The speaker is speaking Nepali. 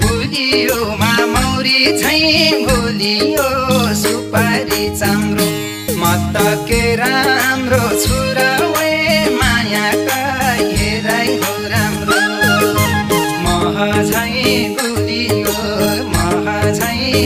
गुलियोमा मौरी झैँ भुलियो सुपारी चाम्रो म त के राम्रो छु र वे मायाका हेराइ हो राम्रो मह झैँ गुलियो मह झैँ